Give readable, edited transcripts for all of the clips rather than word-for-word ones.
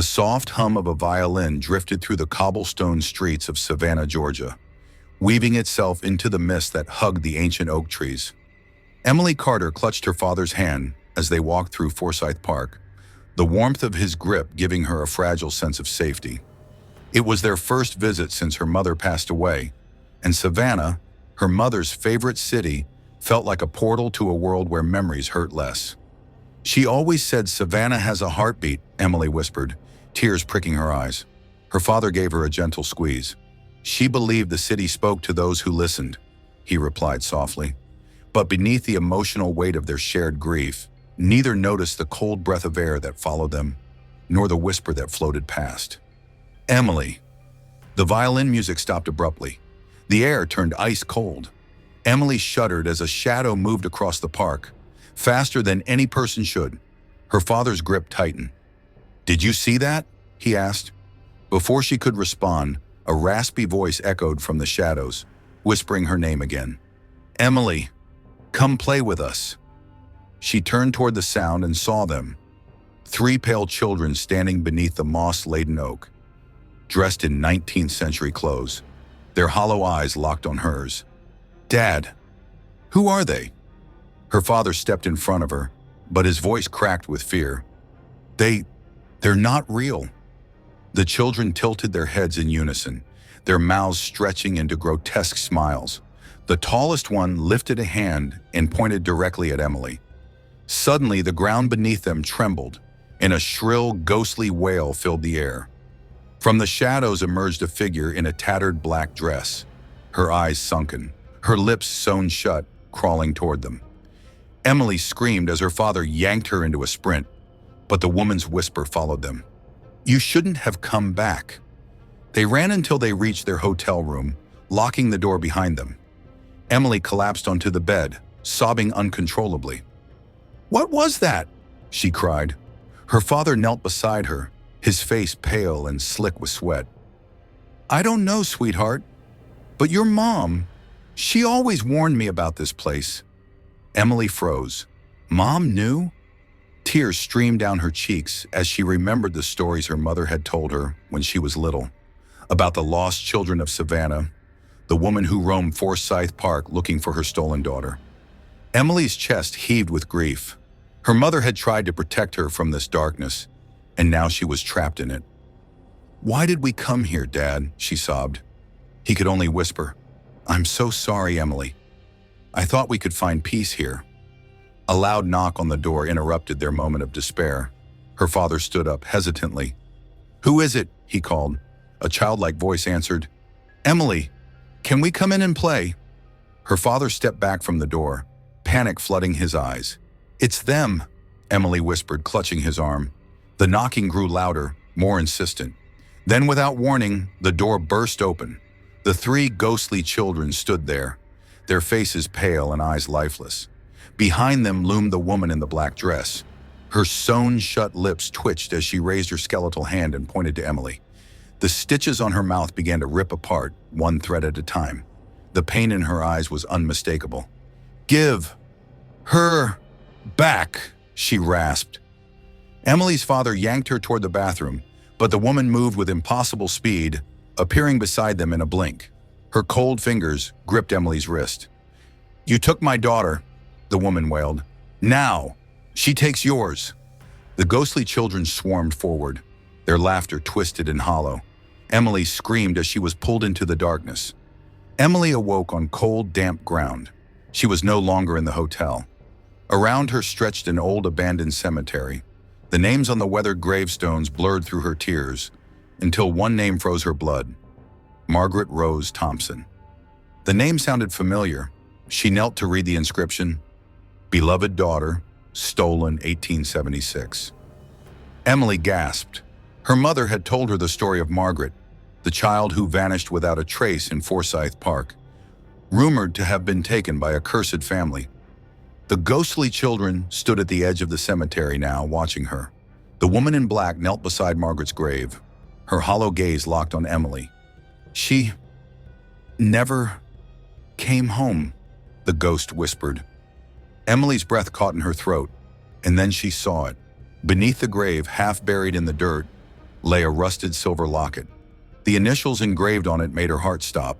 The soft hum of a violin drifted through the cobblestone streets of Savannah, Georgia, weaving itself into the mist that hugged the ancient oak trees. Emily Carter clutched her father's hand as they walked through Forsyth Park, the warmth of his grip giving her a fragile sense of safety. It was their first visit since her mother passed away, and Savannah, her mother's favorite city, felt like a portal to a world where memories hurt less. "She always said Savannah has a heartbeat," Emily whispered, tears pricking her eyes. Her father gave her a gentle squeeze. "She believed the city spoke to those who listened," he replied softly. But beneath the emotional weight of their shared grief, neither noticed the cold breath of air that followed them, nor the whisper that floated past. "Emily." The violin music stopped abruptly. The air turned ice cold. Emily shuddered as a shadow moved across the park, faster than any person should. Her father's grip tightened. "Did you see that?" he asked. Before she could respond, a raspy voice echoed from the shadows, whispering her name again. "Emily, come play with us." She turned toward the sound and saw them. 3 pale children standing beneath the moss-laden oak, dressed in 19th century clothes, their hollow eyes locked on hers. "Dad, who are they?" Her father stepped in front of her, but his voice cracked with fear. They're not real." The children tilted their heads in unison, their mouths stretching into grotesque smiles. The tallest one lifted a hand and pointed directly at Emily. Suddenly, the ground beneath them trembled, and a shrill, ghostly wail filled the air. From the shadows emerged a figure in a tattered black dress, her eyes sunken, her lips sewn shut, crawling toward them. Emily screamed as her father yanked her into a sprint, but the woman's whisper followed them. "You shouldn't have come back." They ran until they reached their hotel room, locking the door behind them. Emily collapsed onto the bed, sobbing uncontrollably. "What was that?" she cried. Her father knelt beside her, his face pale and slick with sweat. "I don't know, sweetheart, but your mom, she always warned me about this place." Emily froze. Mom knew? Tears streamed down her cheeks as she remembered the stories her mother had told her when she was little, about the lost children of Savannah, the woman who roamed Forsyth Park looking for her stolen daughter. Emily's chest heaved with grief. Her mother had tried to protect her from this darkness, and now she was trapped in it. "Why did we come here, Dad?" she sobbed. He could only whisper, "I'm so sorry, Emily. I thought we could find peace here." A loud knock on the door interrupted their moment of despair. Her father stood up hesitantly. "Who is it?" he called. A childlike voice answered, "Emily, can we come in and play?" Her father stepped back from the door, panic flooding his eyes. "It's them," Emily whispered, clutching his arm. The knocking grew louder, more insistent. Then, without warning, the door burst open. The 3 ghostly children stood there, their faces pale and eyes lifeless. Behind them loomed the woman in the black dress. Her sewn-shut lips twitched as she raised her skeletal hand and pointed to Emily. The stitches on her mouth began to rip apart, one thread at a time. The pain in her eyes was unmistakable. "Give her back," she rasped. Emily's father yanked her toward the bathroom, but the woman moved with impossible speed, appearing beside them in a blink. Her cold fingers gripped Emily's wrist. "You took my daughter," the woman wailed. "Now, she takes yours." The ghostly children swarmed forward, their laughter twisted and hollow. Emily screamed as she was pulled into the darkness. Emily awoke on cold, damp ground. She was no longer in the hotel. Around her stretched an old abandoned cemetery. The names on the weathered gravestones blurred through her tears, until one name froze her blood: Margaret Rose Thompson. The name sounded familiar. She knelt to read the inscription: "Beloved daughter, stolen 1876. Emily gasped. Her mother had told her the story of Margaret, the child who vanished without a trace in Forsyth Park, rumored to have been taken by a cursed family. The ghostly children stood at the edge of the cemetery now, watching her. The woman in black knelt beside Margaret's grave, her hollow gaze locked on Emily. "She never came home," the ghost whispered. Emily's breath caught in her throat, and then she saw it. Beneath the grave, half buried in the dirt, lay a rusted silver locket. The initials engraved on it made her heart stop.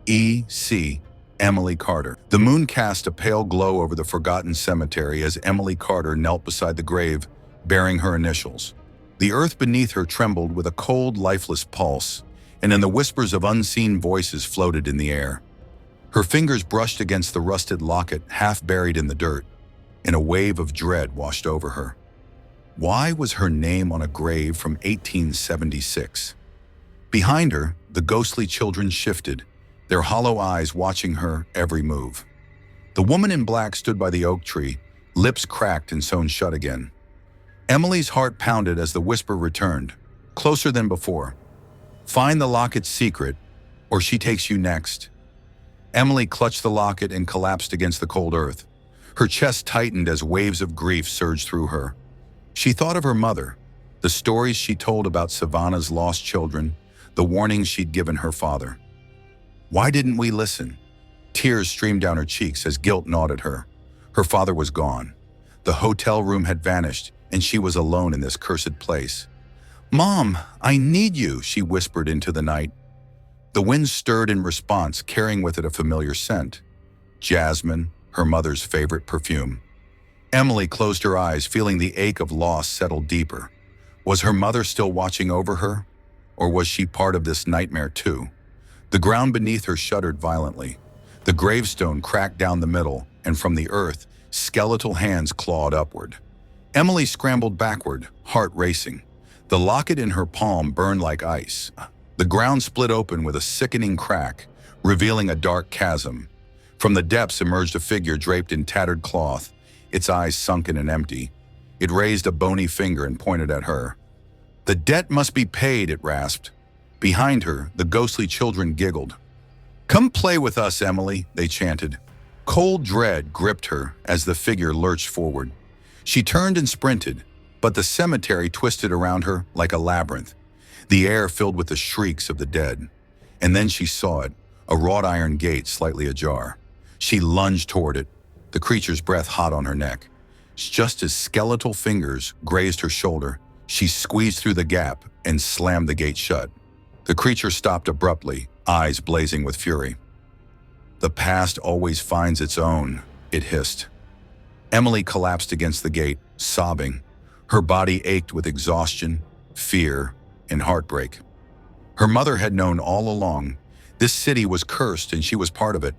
E.C. Emily Carter. The moon cast a pale glow over the forgotten cemetery as Emily Carter knelt beside the grave, bearing her initials. The earth beneath her trembled with a cold, lifeless pulse, and in the whispers of unseen voices floated in the air. Her fingers brushed against the rusted locket, half buried in the dirt, and a wave of dread washed over her. Why was her name on a grave from 1876? Behind her, the ghostly children shifted, their hollow eyes watching her every move. The woman in black stood by the oak tree, lips cracked and sewn shut again. Emily's heart pounded as the whisper returned, closer than before. Find the locket's secret, or she takes you next. Emily clutched the locket and collapsed against the cold earth. Her chest tightened as waves of grief surged through her. She thought of her mother, the stories she told about Savannah's lost children, the warnings she'd given her father. Why didn't we listen? Tears streamed down her cheeks as guilt gnawed at her. Her father was gone. The hotel room had vanished, and she was alone in this cursed place. "Mom, I need you," she whispered into the night. The wind stirred in response, carrying with it a familiar scent. Jasmine, her mother's favorite perfume. Emily closed her eyes, feeling the ache of loss settle deeper. Was her mother still watching over her? Or was she part of this nightmare too? The ground beneath her shuddered violently. The gravestone cracked down the middle, and from the earth, skeletal hands clawed upward. Emily scrambled backward, heart racing. The locket in her palm burned like ice. The ground split open with a sickening crack, revealing a dark chasm. From the depths emerged a figure draped in tattered cloth, its eyes sunken and empty. It raised a bony finger and pointed at her. "The debt must be paid," it rasped. Behind her, the ghostly children giggled. "Come play with us, Emily," they chanted. Cold dread gripped her as the figure lurched forward. She turned and sprinted, but the cemetery twisted around her like a labyrinth, the air filled with the shrieks of the dead. And then she saw it, a wrought iron gate slightly ajar. She lunged toward it, the creature's breath hot on her neck. Just as skeletal fingers grazed her shoulder, she squeezed through the gap and slammed the gate shut. The creature stopped abruptly, eyes blazing with fury. "The past always finds its own," it hissed. Emily collapsed against the gate, sobbing. Her body ached with exhaustion, fear, and heartbreak. Her mother had known all along. This city was cursed and she was part of it.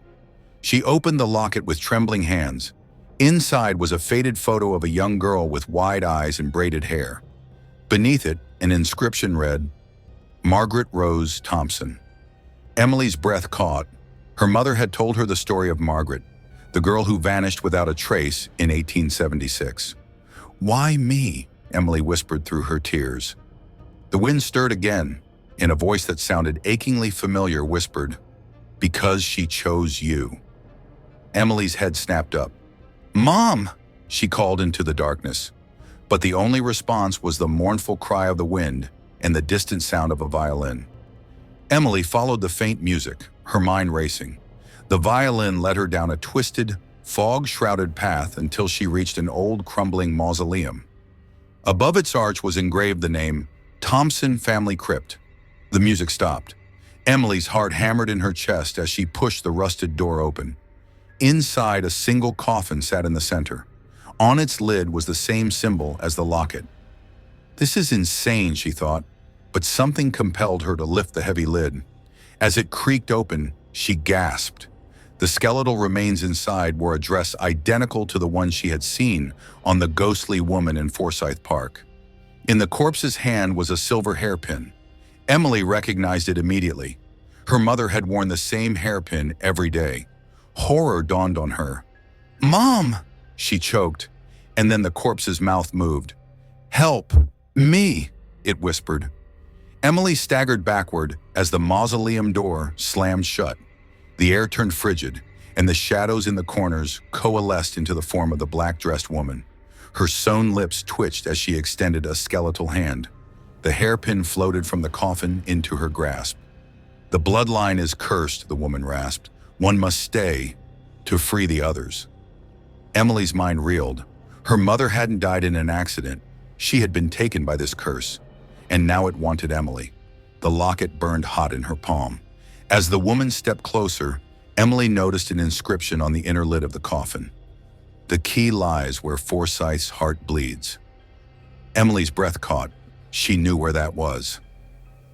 She opened the locket with trembling hands. Inside was a faded photo of a young girl with wide eyes and braided hair. Beneath it, an inscription read, "Margaret Rose Thompson." Emily's breath caught. Her mother had told her the story of Margaret, the girl who vanished without a trace in 1876. "Why me?" Emily whispered through her tears. The wind stirred again, and a voice that sounded achingly familiar whispered, "Because she chose you." Emily's head snapped up. "Mom!" she called into the darkness. But the only response was the mournful cry of the wind and the distant sound of a violin. Emily followed the faint music, her mind racing. The violin led her down a twisted, fog-shrouded path until she reached an old, crumbling mausoleum. Above its arch was engraved the name, Thompson Family Crypt. The music stopped. Emily's heart hammered in her chest as she pushed the rusted door open. Inside, a single coffin sat in the center. On its lid was the same symbol as the locket. "This is insane," she thought, but something compelled her to lift the heavy lid. As it creaked open, she gasped. The skeletal remains inside were a dress identical to the one she had seen on the ghostly woman in Forsyth Park. In the corpse's hand was a silver hairpin. Emily recognized it immediately. Her mother had worn the same hairpin every day. Horror dawned on her. "Mom!" she choked, and then the corpse's mouth moved. "Help! Me!" it whispered. Emily staggered backward as the mausoleum door slammed shut. The air turned frigid, and the shadows in the corners coalesced into the form of the black-dressed woman. Her sewn lips twitched as she extended a skeletal hand. The hairpin floated from the coffin into her grasp. "The bloodline is cursed," the woman rasped. "One must stay to free the others." Emily's mind reeled. Her mother hadn't died in an accident. She had been taken by this curse. and now it wanted Emily. The locket burned hot in her palm. As the woman stepped closer, Emily noticed an inscription on the inner lid of the coffin. "The key lies where Forsyth's heart bleeds." Emily's breath caught. She knew where that was.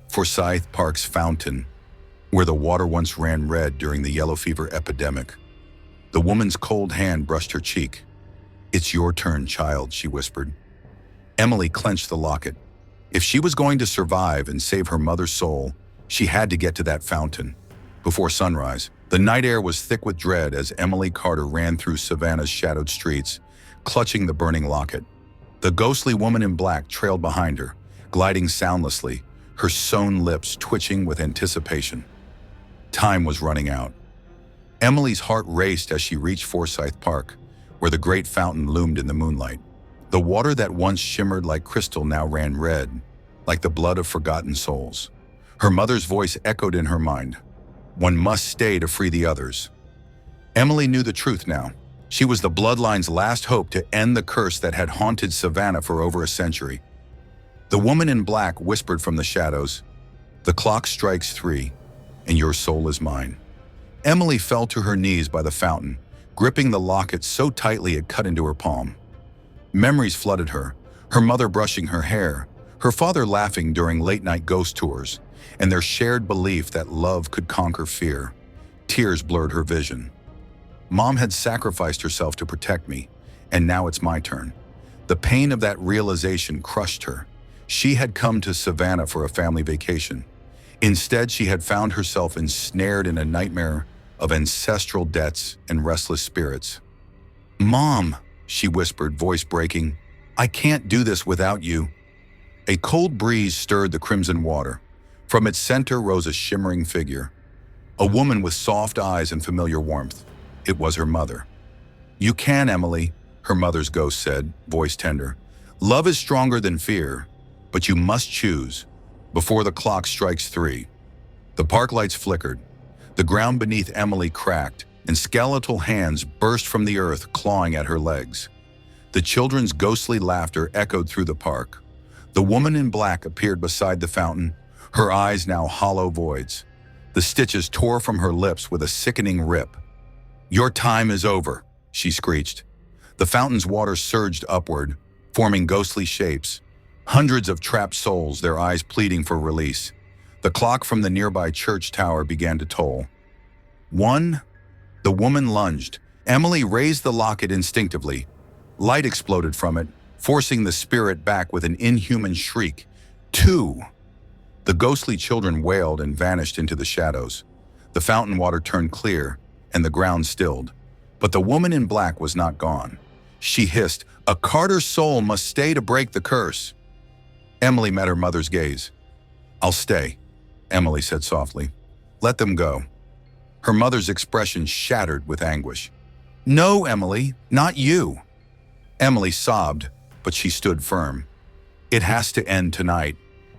Forsyth Park's fountain, where the water once ran red during the yellow fever epidemic. The woman's cold hand brushed her cheek. "It's your turn, child," she whispered. Emily clenched the locket. If she was going to survive and save her mother's soul, she had to get to that fountain. Before sunrise, the night air was thick with dread as Emily Carter ran through Savannah's shadowed streets, clutching the burning locket. The ghostly woman in black trailed behind her, gliding soundlessly, her sewn lips twitching with anticipation. Time was running out. Emily's heart raced as she reached Forsyth Park, where the great fountain loomed in the moonlight. The water that once shimmered like crystal now ran red, like the blood of forgotten souls. Her mother's voice echoed in her mind. One must stay to free the others. Emily knew the truth now. She was the bloodline's last hope to end the curse that had haunted Savannah for over a century. The woman in black whispered from the shadows, "The clock strikes 3, and your soul is mine." Emily fell to her knees by the fountain, gripping the locket so tightly it cut into her palm. Memories flooded her mother brushing her hair, her father laughing during late-night ghost tours, and their shared belief that love could conquer fear. Tears blurred her vision. Mom had sacrificed herself to protect me, and now it's my turn. The pain of that realization crushed her. She had come to Savannah for a family vacation. Instead, she had found herself ensnared in a nightmare of ancestral debts and restless spirits. "Mom," she whispered, voice breaking, "I can't do this without you." A cold breeze stirred the crimson water. From its center rose a shimmering figure, a woman with soft eyes and familiar warmth. It was her mother. "You can, Emily," her mother's ghost said, voice tender. "Love is stronger than fear, but you must choose before the clock strikes 3. The park lights flickered. The ground beneath Emily cracked, and skeletal hands burst from the earth, clawing at her legs. The children's ghostly laughter echoed through the park. The woman in black appeared beside the fountain, her eyes now hollow voids. The stitches tore from her lips with a sickening rip. "Your time is over," she screeched. The fountain's water surged upward, forming ghostly shapes. Hundreds of trapped souls, their eyes pleading for release. The clock from the nearby church tower began to toll. 1. The woman lunged. Emily raised the locket instinctively. Light exploded from it, forcing the spirit back with an inhuman shriek. 2. The ghostly children wailed and vanished into the shadows. The fountain water turned clear, and the ground stilled. But the woman in black was not gone. She hissed, "A Carter soul must stay to break the curse." Emily met her mother's gaze. "I'll stay," Emily said softly. "Let them go." Her mother's expression shattered with anguish. "No, Emily, not you." Emily sobbed, but she stood firm. "It has to end tonight,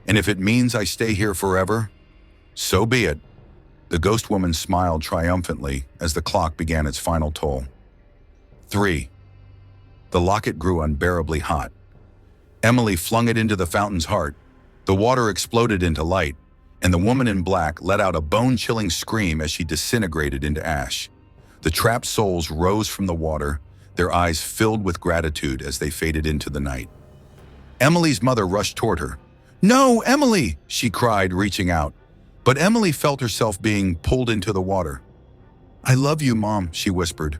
and if it means I stay here forever, so be it." The ghost woman smiled triumphantly as the clock began its final toll. 3. The locket grew unbearably hot. Emily flung it into the fountain's heart. The water exploded into light, and the woman in black let out a bone-chilling scream as she disintegrated into ash. The trapped souls rose from the water, their eyes filled with gratitude as they faded into the night. Emily's mother rushed toward her. "No, Emily!" she cried, reaching out. But Emily felt herself being pulled into the water. "I love you, Mom," she whispered.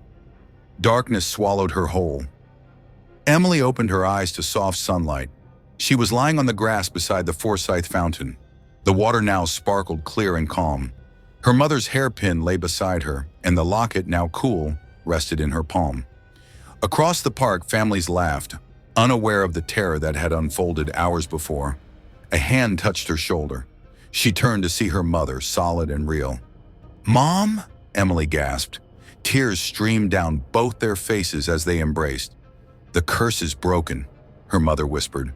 Darkness swallowed her whole. Emily opened her eyes to soft sunlight. She was lying on the grass beside the Forsyth fountain. The water now sparkled clear and calm. Her mother's hairpin lay beside her, and the locket, now cool, rested in her palm. Across the park, families laughed, unaware of the terror that had unfolded hours before. A hand touched her shoulder. She turned to see her mother, solid and real. "Mom?" Emily gasped. Tears streamed down both their faces as they embraced. "The curse is broken," her mother whispered.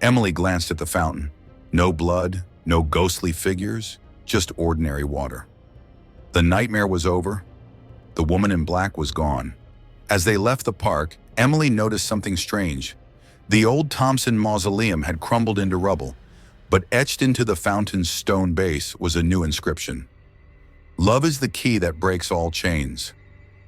Emily glanced at the fountain. No blood, no ghostly figures, just ordinary water. The nightmare was over. The woman in black was gone. As they left the park, Emily noticed something strange. The old Thompson mausoleum had crumbled into rubble, But etched into the fountain's stone base was a new inscription. Love is the key that breaks all chains.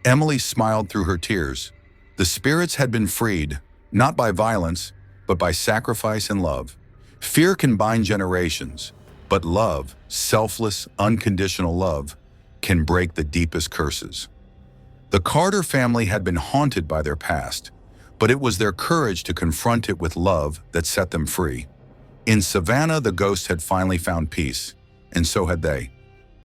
Emily smiled through her tears. The spirits had been freed, not by violence, but by sacrifice and love. Fear can bind generations, but love, selfless, unconditional love, can break the deepest curses. The Carter family had been haunted by their past, but it was their courage to confront it with love that set them free. In Savannah, the ghosts had finally found peace, and so had they.